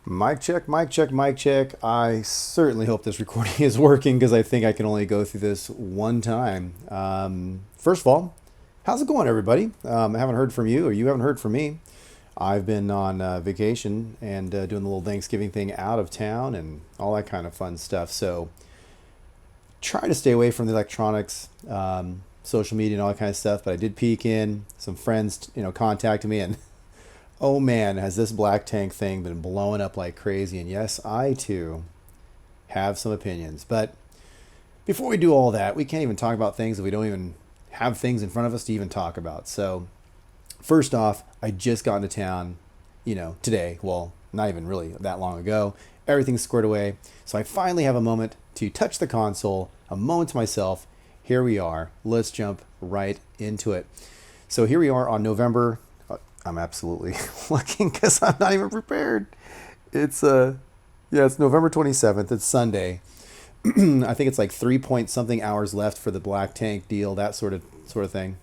Mic check, mic check, mic check. I certainly hope this recording is working because I think I can only go through this one time. First of all, how's it going, everybody? I haven't heard from you, or you haven't heard from me. I've been on vacation and doing the little Thanksgiving thing out of town and all that kind of fun stuff. So try to stay away from the electronics, social media, and all that kind of stuff. But I did peek in. Some friends, contacted me, and oh man, has this black tank thing been blowing up like crazy? And yes, I too have some opinions. But before we do all that, we can't even talk about things if we don't even have things in front of us to even talk about. So, first off, I just got into town, today. Well, not even really that long ago. Everything's squared away. So I finally have a moment to touch the console, a moment to myself. Here we are. Let's jump right into it. So here we are on November. I'm absolutely looking because I'm not even prepared. It's November 27th. It's Sunday. I think it's like 3 point something hours left for the black tank deal, that sort of thing.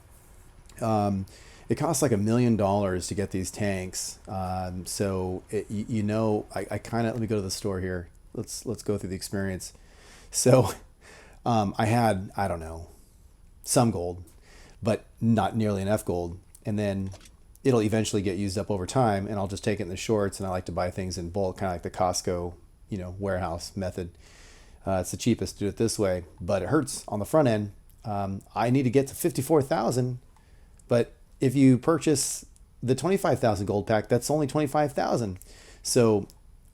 It costs like $1 million to get these tanks. I kind of let me go to the store here. Let's go through the experience. So, I had, I don't know, some gold, but not nearly enough gold, and then it'll eventually get used up over time, and I'll just take it in the shorts. And I like to buy things in bulk, kind of like the Costco, warehouse method. It's the cheapest to do it this way, but it hurts on the front end. I need to get to 54,000, but if you purchase the 25,000 gold pack, that's only 25,000. So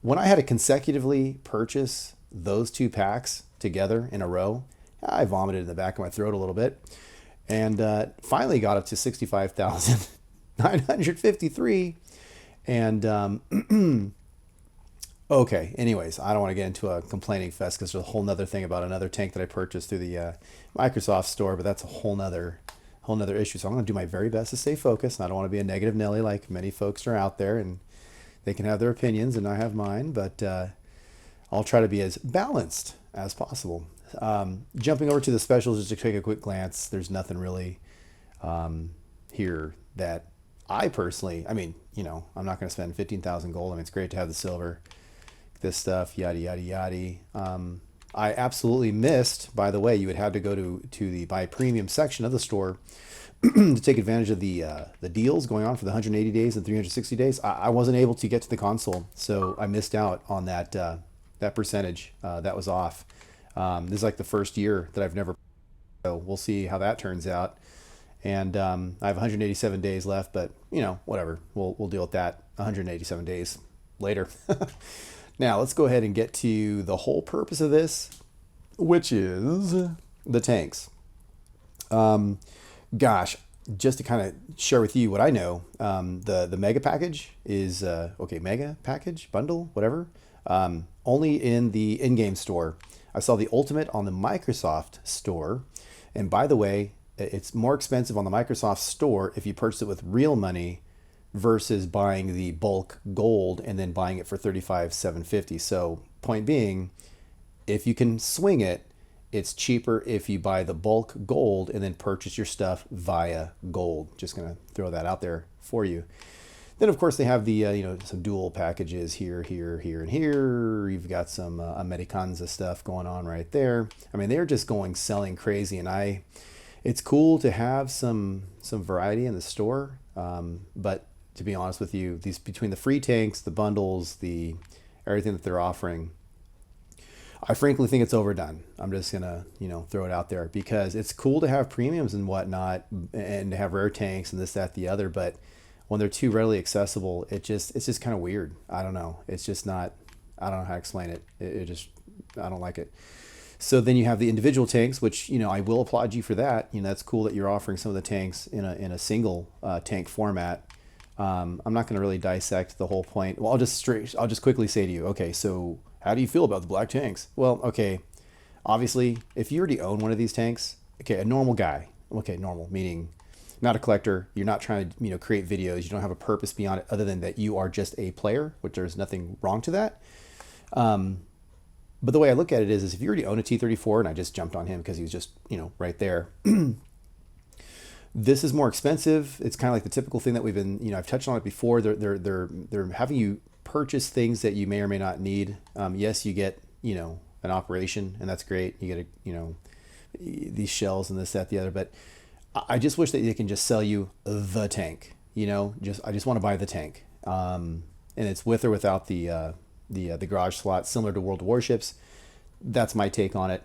when I had to consecutively purchase those two packs together in a row, I vomited in the back of my throat a little bit, and finally got up to 65,953. And okay, anyways, I don't want to get into a complaining fest because there's a whole nother thing about another tank that I purchased through the Microsoft store, but that's a whole nother issue. So I'm going to do my very best to stay focused. And I don't want to be a negative Nelly like many folks are out there, and they can have their opinions and I have mine, but I'll try to be as balanced as possible. Jumping over to the specials, just to take a quick glance, there's nothing really here that I personally, I'm not going to spend 15,000 gold. I mean, it's great to have the silver, this stuff, yada, yada, yada. I absolutely missed, by the way, you would have to go to the buy premium section of the store to take advantage of the deals going on for the 180 days and 360 days. I wasn't able to get to the console, so I missed out on that percentage. That was off. This is like the first year that I've never, so we'll see how that turns out. And I have 187 days left, but whatever. We'll deal with that 187 days later. Now let's go ahead and get to the whole purpose of this, which is the tanks. Gosh, just to kind of share with you what I know, the mega package is mega package bundle, whatever. Only in the in-game store. I saw the ultimate on the Microsoft store, and by the way, it's more expensive on the Microsoft store if you purchase it with real money versus buying the bulk gold and then buying it for 35,750. So point being, if you can swing it, it's cheaper if you buy the bulk gold and then purchase your stuff via gold. Just gonna throw that out there for you. Then of course they have the some dual packages here, and here. You've got some Americanza stuff going on right there. I mean, they're just selling crazy, and it's cool to have some variety in the store. But to be honest with you, these between the free tanks, the bundles, the everything that they're offering, I frankly think it's overdone. I'm just gonna throw it out there because it's cool to have premiums and whatnot, and to have rare tanks and this, that, the other. But when they're too readily accessible, it's just kind of weird. I don't know. It's just not. I don't know how to explain it. I don't like it. So then you have the individual tanks, which I will applaud you for that. That's cool that you're offering some of the tanks in a single tank format. I'm not going to really dissect the whole point. Well, I'll just quickly say to you, okay, so how do you feel about the black tanks? Well, okay, obviously, if you already own one of these tanks, okay, a normal guy, okay, normal meaning not a collector, you're not trying to create videos, you don't have a purpose beyond it other than that you are just a player, which there's nothing wrong to that. But the way I look at it is if you already own a T-34, and I just jumped on him because he was just right there. This is more expensive. It's kind of like the typical thing that we've been, I've touched on it before. They're having you purchase things that you may or may not need. Yes, you get, an operation, and that's great. You get these shells and this, that, the other. But I just wish that they can just sell you the tank. I just want to buy the tank, and it's with or without the garage slot, similar to World of Warships. That's my take on it.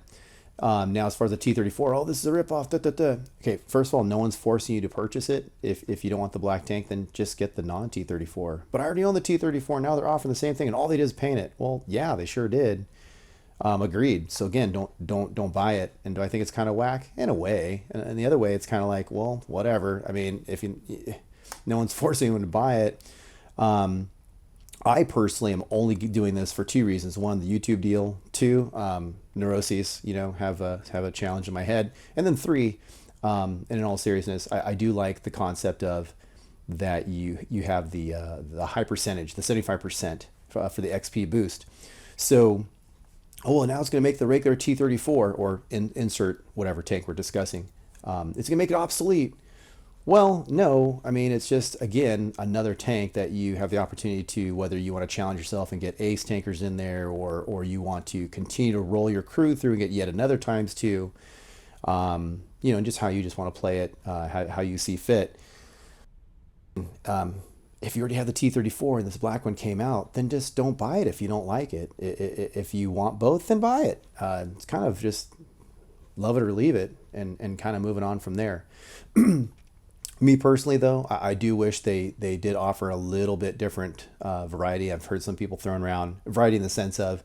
Now, as far as the T-34, this is a ripoff. Okay, first of all, no one's forcing you to purchase it. If you don't want the black tank, then just get the non-T-34. But I already own the T-34. Now they're offering the same thing, and all they did is paint it. Well, yeah, they sure did. Agreed. So again, don't buy it. And do I think it's kind of whack? In a way. And the other way, it's kind of like, well, whatever. I mean, no one's forcing anyone to buy it. I personally am only doing this for two reasons. One, the YouTube deal. Two, neuroses, have a challenge in my head. And then three, and in all seriousness, I do like the concept of that you have the high percentage, the 75% for the XP boost. So, now it's going to make the regular T-34 or insert whatever tank we're discussing. It's going to make it obsolete. Well, no, I mean, it's just, again, another tank that you have the opportunity to, whether you want to challenge yourself and get ace tankers in there, or you want to continue to roll your crew through and get yet another times two, and just how you just want to play it, how you see fit. If you already have the T-34 and this black one came out, then just don't buy it if you don't like it. If you want both, then buy it. It's kind of just love it or leave it, and kind of moving on from there. Me personally, though, I do wish they did offer a little bit different variety. I've heard some people throwing around variety in the sense of,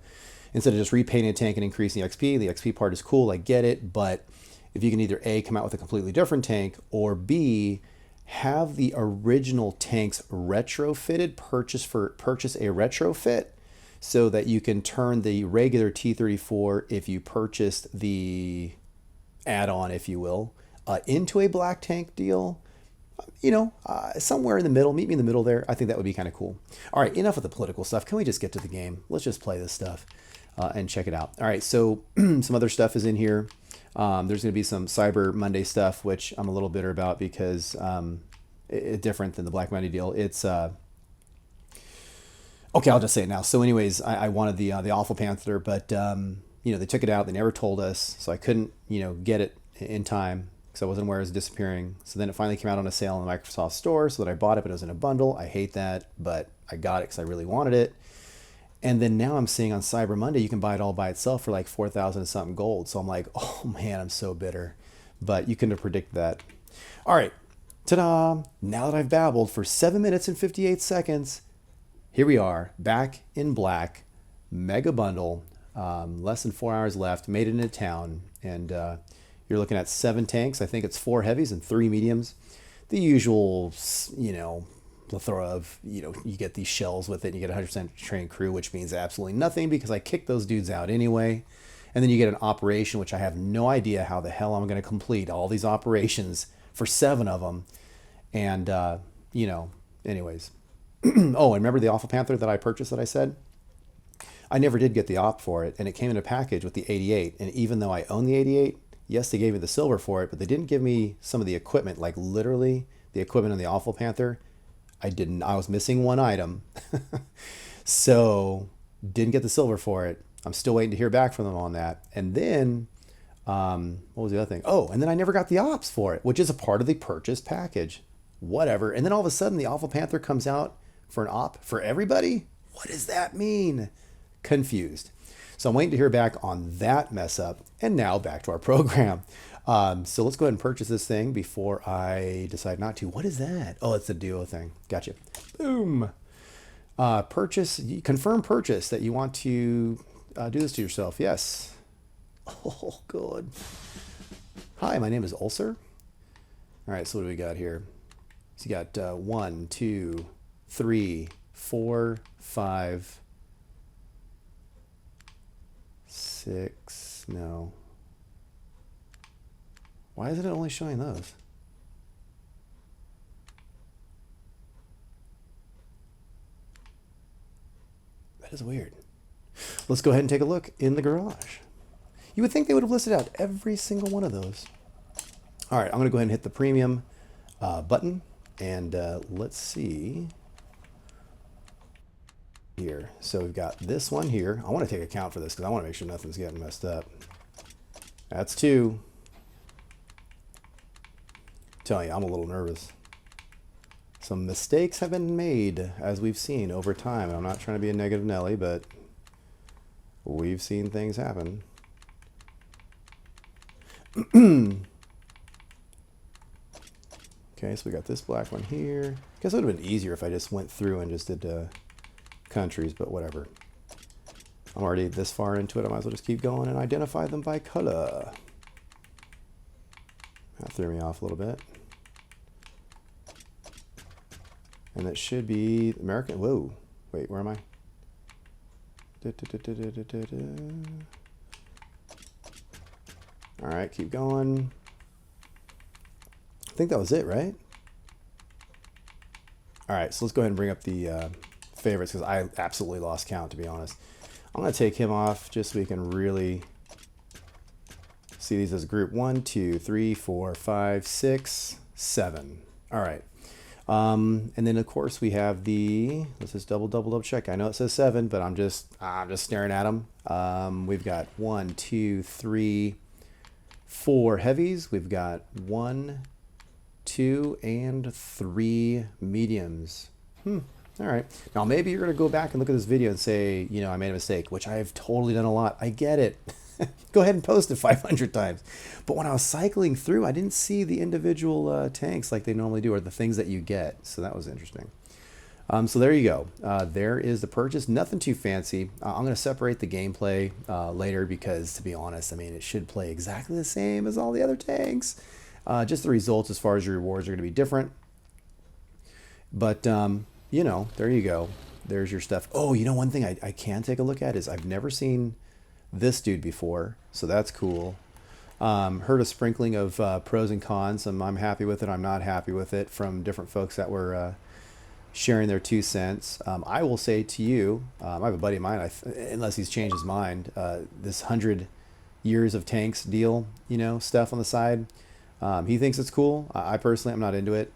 instead of just repainting a tank and increasing the XP part is cool, I get it, but if you can either A, come out with a completely different tank, or B, have the original tanks retrofitted, purchase a retrofit, so that you can turn the regular T-34, if you purchased the add-on, if you will, into a black tank deal. Somewhere in the middle, meet me in the middle there. I think that would be kind of cool. All right, enough of the political stuff. Can we just get to the game? Let's just play this stuff and check it out. All right, so some other stuff is in here. There's going to be some Cyber Monday stuff, which I'm a little bitter about because it's different than the Black Monday deal. It's okay. I'll just say it now. So, anyways, I wanted the Awful Panther, but they took it out. They never told us, so I couldn't get it in time because I wasn't aware it was disappearing. So then it finally came out on a sale in the Microsoft Store, so that I bought it, but it was in a bundle. I hate that, but I got it because I really wanted it. And then now I'm seeing on Cyber Monday, you can buy it all by itself for like 4,000 and something gold. So I'm like, oh man, I'm so bitter. But you couldn't have predicted that. All right, ta-da. Now that I've babbled for 7 minutes and 58 seconds, here we are, back in black, mega bundle, less than 4 hours left, made it into town. And you're looking at 7 tanks. I think it's 4 heavies and 3 mediums. The usual, plethora of, you get these shells with it, and you get 100% trained crew, which means absolutely nothing because I kicked those dudes out anyway. And then you get an operation, which I have no idea how the hell I'm going to complete all these operations for 7 of them. And, anyways. Oh, and remember the Awful Panther that I purchased that I said? I never did get the op for it, and it came in a package with the 88. And even though I own the 88, yes, they gave me the silver for it, but they didn't give me some of the equipment, like literally the equipment on the Awful Panther. I was missing one item. So didn't get the silver for it. I'm still waiting to hear back from them on that. And then, what was the other thing? Oh, and then I never got the ops for it, which is a part of the purchase package. Whatever. And then all of a sudden the Awful Panther comes out for an op for everybody. What does that mean? Confused. So I'm waiting to hear back on that mess up. And now back to our program. So let's go ahead and purchase this thing before I decide not to. What is that? Oh, it's the duo thing. Gotcha. Boom. Confirm purchase that you want to do this to yourself. Yes. Oh, good. Hi, my name is Ulcer. All right, so what do we got here? So you got 1, 2, 3, 4, 5, 6. No. Why isn't it only showing those? That is weird. Let's go ahead and take a look in the garage. You would think they would have listed out every single one of those. All right, I'm going to go ahead and hit the premium button, and let's see. here. So we've got this one here. I want to take a count for this because I want to make sure nothing's getting messed up. That's 2. I'm telling you, I'm a little nervous. Some mistakes have been made, as we've seen over time. I'm not trying to be a negative Nelly, but we've seen things happen. Okay, so we got this black one here. I guess it would have been easier if I just went through and just did countries, but whatever. I'm already this far into it. I might as well just keep going and identify them by color. That threw me off a little bit. And that should be American. Whoa. Wait, where am I? All right, keep going. I think that was it, right? All right, so let's go ahead and bring up the favorites because I absolutely lost count, to be honest. I'm going to take him off just so we can really see these as a group. 1, 2, 3, 4, 5, 6, 7. All right. And then of course we have the, let's just double check. I know it says 7, but I'm just staring at them. We've got 1, 2, 3, 4 heavies. We've got 1, 2, and 3 mediums. All right. Now maybe you're going to go back and look at this video and say, you know, I made a mistake, which I've totally done a lot. I get it. Go ahead and post it 500 times. But when I was cycling through, I didn't see the individual tanks like they normally do, or the things that you get. So that was interesting. So there you go. There is the purchase. Nothing too fancy. I'm going to separate the gameplay later because, to be honest, I mean, it should play exactly the same as all the other tanks. Just the results as far as your rewards are going to be different. But, you know, there you go. There's your stuff. Oh, you know, one thing I can take a look at is I've never seen this dude before, so that's cool. Heard a sprinkling of pros and cons. I'm happy with it. I'm not happy with it from different folks that were sharing their 2 cents. I will say to you, I have a buddy of mine, unless he's changed his mind, this 100 years of tanks deal, you know, stuff on the side. He thinks it's cool. I personally, I'm not into it.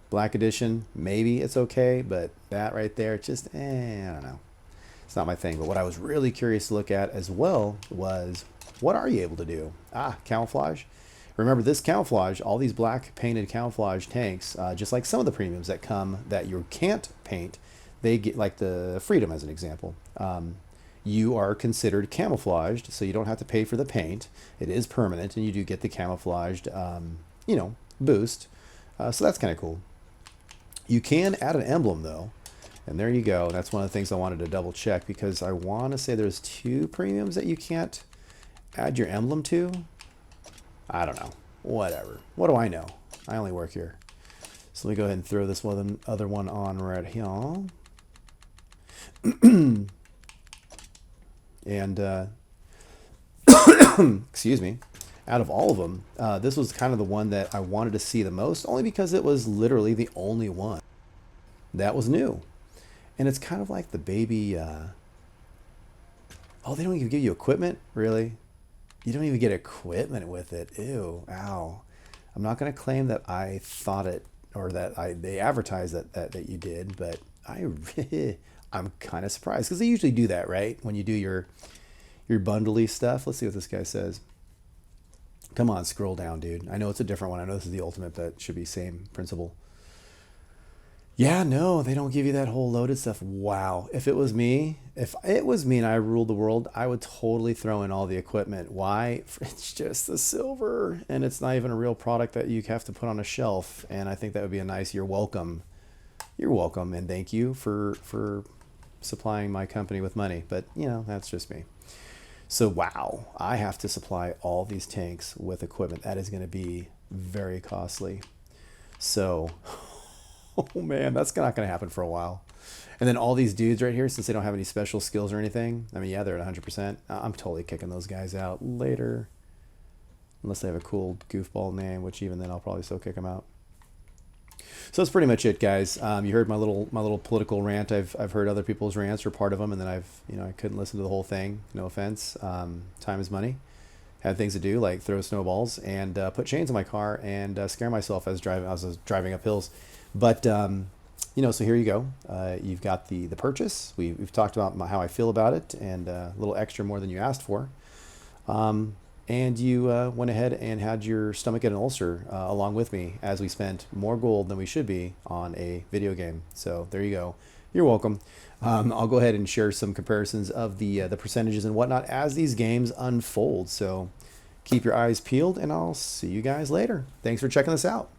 Black edition, maybe it's okay, but that right there, it's just, I don't know. It's not my thing. But what I was really curious to look at as well was, what are you able to do? Camouflage. Remember this camouflage, all these black painted camouflage tanks, just like some of the premiums that come that you can't paint, they get, like the Freedom as an example. You are considered camouflaged, so you don't have to pay for the paint. It is permanent, and you do get the camouflaged, you know, boost. So that's kind of cool. You can add an emblem though. And there you go. That's one of the things I wanted to double check because I want to say there's 2 premiums that you can't add your emblem to. I don't know. Whatever. What do I know? I only work here. So let me go ahead and throw this other one on right here. And excuse me. Out of all of them, this was kind of the one that I wanted to see the most, only because it was literally the only one that was new. And it's kind of like the baby, oh, they don't even give you equipment? Really? You don't even get equipment with it. Ew, ow. I'm not going to claim that I thought it, or that they advertised that you did, but I'm kind of surprised, because they usually do that, right? When you do your bundly stuff. Let's see what this guy says. Come on, scroll down, dude. I know it's a different one. I know this is the ultimate, but it should be same principle. Yeah, no, they don't give you that whole loaded stuff. Wow. If it was me and I ruled the world, I would totally throw in all the equipment. Why? It's just the silver, and it's not even a real product that you have to put on a shelf. And I think that would be a nice, you're welcome. You're welcome, and thank you for supplying my company with money. But, you know, that's just me. So, wow, I have to supply all these tanks with equipment. That is going to be very costly. So... oh man, that's not going to happen for a while. And then all these dudes right here, since they don't have any special skills or anything, I mean, yeah, they're at 100%. I'm totally kicking those guys out later. Unless they have a cool goofball name, which even then I'll probably still kick them out. So that's pretty much it, guys. You heard my little political rant. I've heard other people's rants or part of them, and then I couldn't listen to the whole thing. No offense. Time is money. Had things to do, like throw snowballs and put chains in my car and scare myself as I was driving up hills. But So here you go. You've got the purchase. We've talked about how I feel about it, and a little extra more than you asked for. And you went ahead and had your stomach get an ulcer along with me as we spent more gold than we should be on a video game. So there you go. You're welcome. I'll go ahead and share some comparisons of the percentages and whatnot as these games unfold. So keep your eyes peeled, and I'll see you guys later. Thanks for checking this out.